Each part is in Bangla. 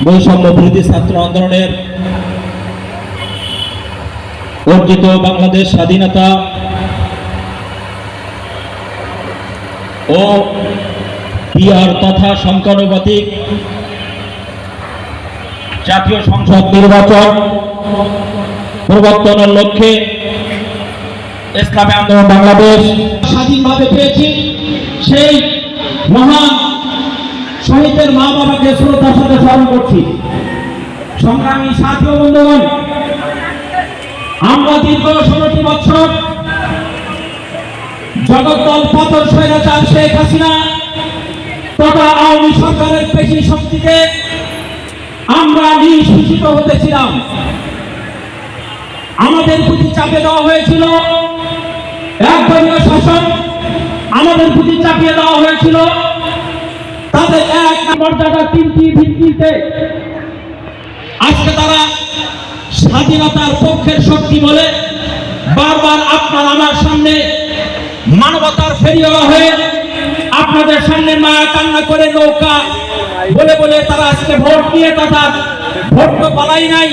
বৈষম্য বিরোধী ছাত্র আন্দোলনের অর্জিত বাংলাদেশ স্বাধীনতা ও বিহার তথা সংখ্যানুপাতিক জাতীয় সংসদ নির্বাচন প্রবর্তনের লক্ষ্যে ইসলামী আন্দোলন বাংলাদেশ স্বাধীনভাবে পেয়েছি। সেই মহান শহীদের মা বাবাকে শ্রদ্ধার সাথে স্মরণ করছি। সংগ্রামী সাথী ও বন্ধুগণ, আমরা দীর্ঘ 16টি বছর জগদ্দল পাথর স্বৈরাচার শেখ হাসিনা তথা আওয়ামী সরকারের পেশি শক্তিতে আমরা নিষ্পেষিত হতেছিলাম। আমাদের প্রতি চাপে দেওয়া হয়েছিল একদলীয় শাসন, আমাদের প্রতি চাপিয়ে দেওয়া হয়েছিল তাদের এক মর্যাদা 3টি ভিত্তিতে। আজকে তারা স্বাধীনতার পক্ষের শক্তি বলে বারবার আপনার আমার সামনে মানবতার ফেরিওয়ালা হয়ে আপনাদের সামনে মায়া কান্না করে নৌকা বলে বলে তারা আজকে ভোট নিয়ে তথা ভোট তো পালাই নাই,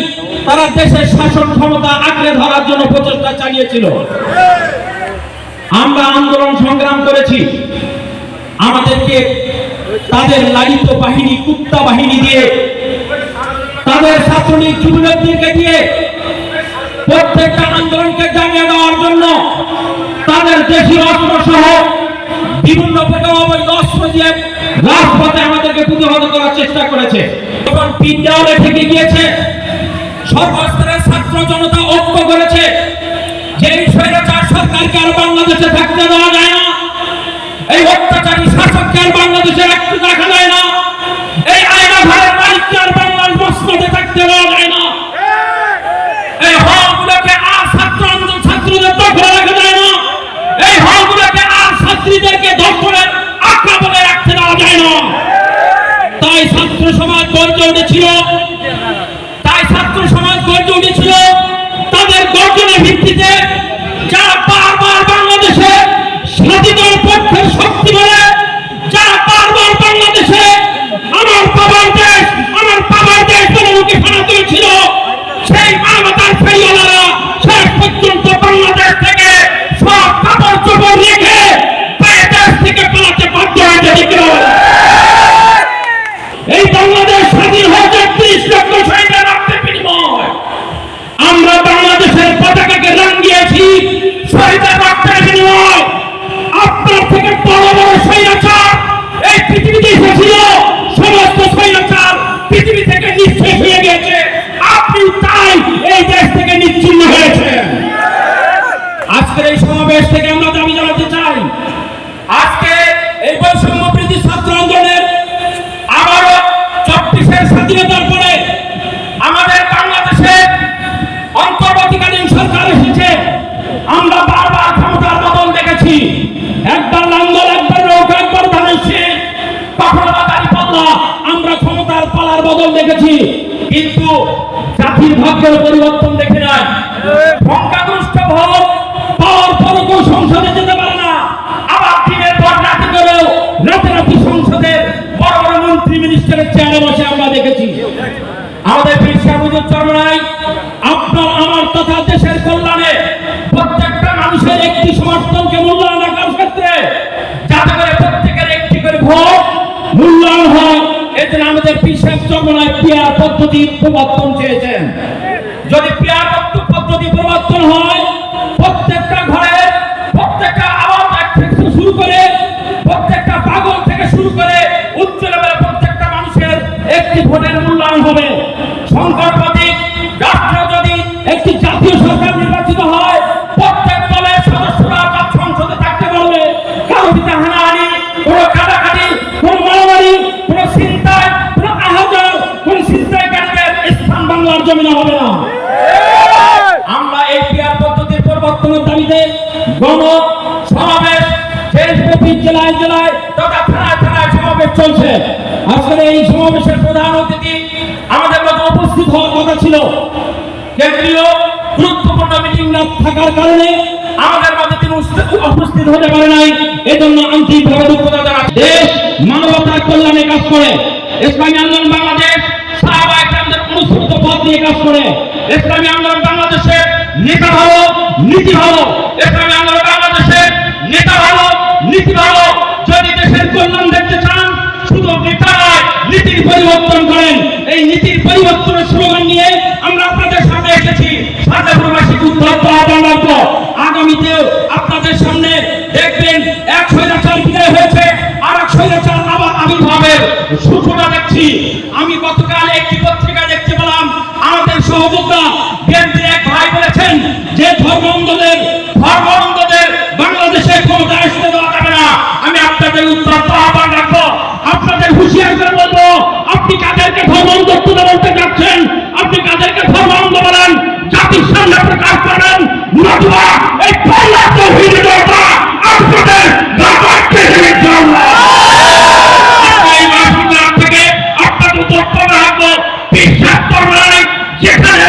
তারা দেশের শাসন ক্ষমতা আঁকড়ে ধরার জন্য প্রচেষ্টা চালিয়েছিল। আমরা আন্দোলন সংগ্রাম করেছি, আমাদেরকে তাদের লালিত বাহিনী কুত্তা বাহিনী দিয়ে, তাদের ছাত্রলীগ যুবলীগদেরকে দিয়ে প্রত্যেকটা আন্দোলনকে জানিয়ে দেওয়ার জন্য তাদের দেশীয় অস্ত্র সহ বিভিন্ন প্রকার অবৈধ অস্ত্র দিয়ে রাজপথে আমাদেরকে প্রতিহত করার চেষ্টা করেছে। যখন পিঠ দেওয়ালে ঠেকে গিয়েছে, সর্বস্তরের ছাত্র জনতা ঐক্য করেছে যে এই স্বৈরাচার সরকারকে আর বাংলাদেশে থাকতে দেওয়া যায় না, এই অত্যাচারী শাসককে আর বাংলাদেশে রাখতে রাখা যায় না, এই আয়না ঘরের মালিককে আর বাংলার মসনদে থাকতে দেওয়া যায় না, এই হলগুলোকে আর ছাত্রদের দখলে রাখা যায় না, এই হলগুলোকে আর ছাত্রীদেরকে দখলের আক্রমণে রাখতে দেওয়া যায় না। তাই ছাত্র সমাজ গর্জে উঠেছিল, তাদের গর্জনের ভিত্তিতে যারা বারবার বাংলাদেশে স্বাধীনতার পক্ষের শক্তি বলে, যারা বারবার বাংলাদেশে আমার বাবার দেশ বলে মুখে খানা তুলেছিল, সেই মানবতার ফেরিওয়ালারা শেষ পর্যন্ত বাংলাদেশ থেকে সব কাপড় চোপড় রেখে দেশ থেকে পালাতে বাধ্য হয়েছে। এই বাংলাদেশ স্বাধীন হয়েছে 30 লক্ষ শহীদের রক্তের বিনিময়। আমরা বাংলাদেশের পতাকাকে রাঙিয়েছি শহীদের রক্তের বিনিময়। আপনার থেকে বড় বড় স্বৈরাচার এই পৃথিবীতে এসেছিল, সমস্ত স্বৈরাচার পৃথিবী থেকে নিঃশেষ হয়ে গেছে, আপনি তাই এই দেশ থেকে নিচ্ছিন্ন হয়েছেন। আজকের এই সমাবেশ থেকে আমরা দাবি জানাতে চাই, আজকে এই বৈষম্য বিরোধী ছাত্র আন্দোলনের আবারও 24-এর স্বাধীনতার পরে আমাদের বাংলাদেশে অন্তর্বর্তীকালীন সরকার এসেছে। আমরা বারবার ক্ষমতার বদল দেখেছি, একবার লাঙ্গল, একবার নৌকা, একবার ধানের, কখনো বা দাঁড়িপাল্লা, আমরা ক্ষমতার পালার বদল দেখেছি, কিন্তু জাতির ভাগ্যের পরিবর্তন দেখে নাই। সংখ্যাগরিষ্ঠ ভোট পাওয়ার পরও কেউ সংসদে যেতে পারে না, আবার দিনের পর রাতে করেও রাতারাতি সংসদের বড় বড় মন্ত্রী মিনিস্টারের চেয়ারে বসে আমরা দেখেছি। আমাদের চরমায় আপনার আমার তথা দেশের কল্যাণে প্রত্যেকটা মানুষের একটি সমর্থনকে মূল্যায়ন রাখার ক্ষেত্রে যাতে করে প্রত্যেকের একটি করে ভোট মূল্যায়ন হয়, এজন্য আমাদের চরমায় পিয়ার পদ্ধতির প্রবর্তন চেয়েছেন। যদি পিয়ার পদ্ধতি প্রবর্তন হয়, প্রত্যেকটা ঘরে প্রত্যেকটা আওয়াজ থেকে শুরু করে প্রত্যেকটা পাগল থেকে শুরু করে উচ্চ লেভেলের প্রত্যেকটা মানুষের একটি ভোটের মূল্যায়ন হবে। সংকটপ্রতীক রাষ্ট্র যদি একটি জাতীয় সরকার নির্বাচিত হয়, প্রত্যেক দলের সদস্যরা সংসদে থাকতে পারবে। কারো দিতে হানাহানি, কোনো কাটাকাটি, কোনো মারামারি, কোনো চিন্তায়, কোনো আহাজার, কোনো চিন্তাকারীদের স্থান বাংলার জমিনে হবে না। আমরা এই পিয়ার পদ্ধতির পরিবর্তনের দাবিতে গণ সমাবেশ দেশব্যাপী জেলায় জেলায় তথা থানায় থানায় সমাবেশ চলছে। আজকের এই সমাবেশের প্রধান অতিথি আমাদের মধ্যে উপস্থিত হওয়ার কথা ছিল, কেন্দ্রীয় গুরুত্বপূর্ণ মিটিং না থাকার কারণে আমাদের মধ্যে তিনি উপস্থিত হতে পারে নাই, এজন্য আন্তরিকভাবে দুঃখতা জানাচ্ছি। দেশ মানবতার কল্যাণে কাজ করে, ইসলামী আন্দোলন বাংলাদেশ সাহাবায়ে কেরামদের অনুসৃত পথ নিয়ে কাজ করে। ইসলামী আন্দোলন বাংলাদেশের নেতা ভালো, নীতি ভালো। ইসলামী আন্দোলন বাংলাদেশের নেতা ভালো, নীতি ভালো। যদি দেশের কল্যাণ দেখতে চান, শুধু নেতা নয়, নীতির পরিবর্তন করেন। এই নীতির পরিবর্তনের স্লোগান নিয়ে আমরা আপনাদের সামনে এসেছি। সাথে প্রবাসী উদ্ধত আহ্বান রাখবো, আগামীতেও আপনাদের সামনে দেখবেন এক স্বৈরাচার বিদায় হয়েছে, আর এক স্বৈরাচার আবার আবির্ভাবের সূচনা দেখছি। আমি গতকাল একটি পত্রিকা দেখতে পেলাম, আমাদের সহযোদ্ধা বিএনপির এক ভাই বলেছেন যে ধর্মান্ধদের বাংলাদেশে ক্ষমতায় আসতে দেওয়া যাবে না। আমি আপনাদের উদ্ধত আহ্বান রাখবো, আপনাদের হুঁশিয়ার করে বলবো, আপনি কাদেরকে ধর্মান্ধত্ব বলতে যাচ্ছেন? আপনি কাদেরকে ধর্মান্ধ বলেন? জাতির সামনে প্রকাশ করেন, নতুবা এই পাল্লা তৌহিদটা আপনাদের গাবাকে ইনশাআল্লাহ। এই মাসুদ থেকে আপনাদের উত্তর রাখবো, বিশ্বাস করবেন যেখানে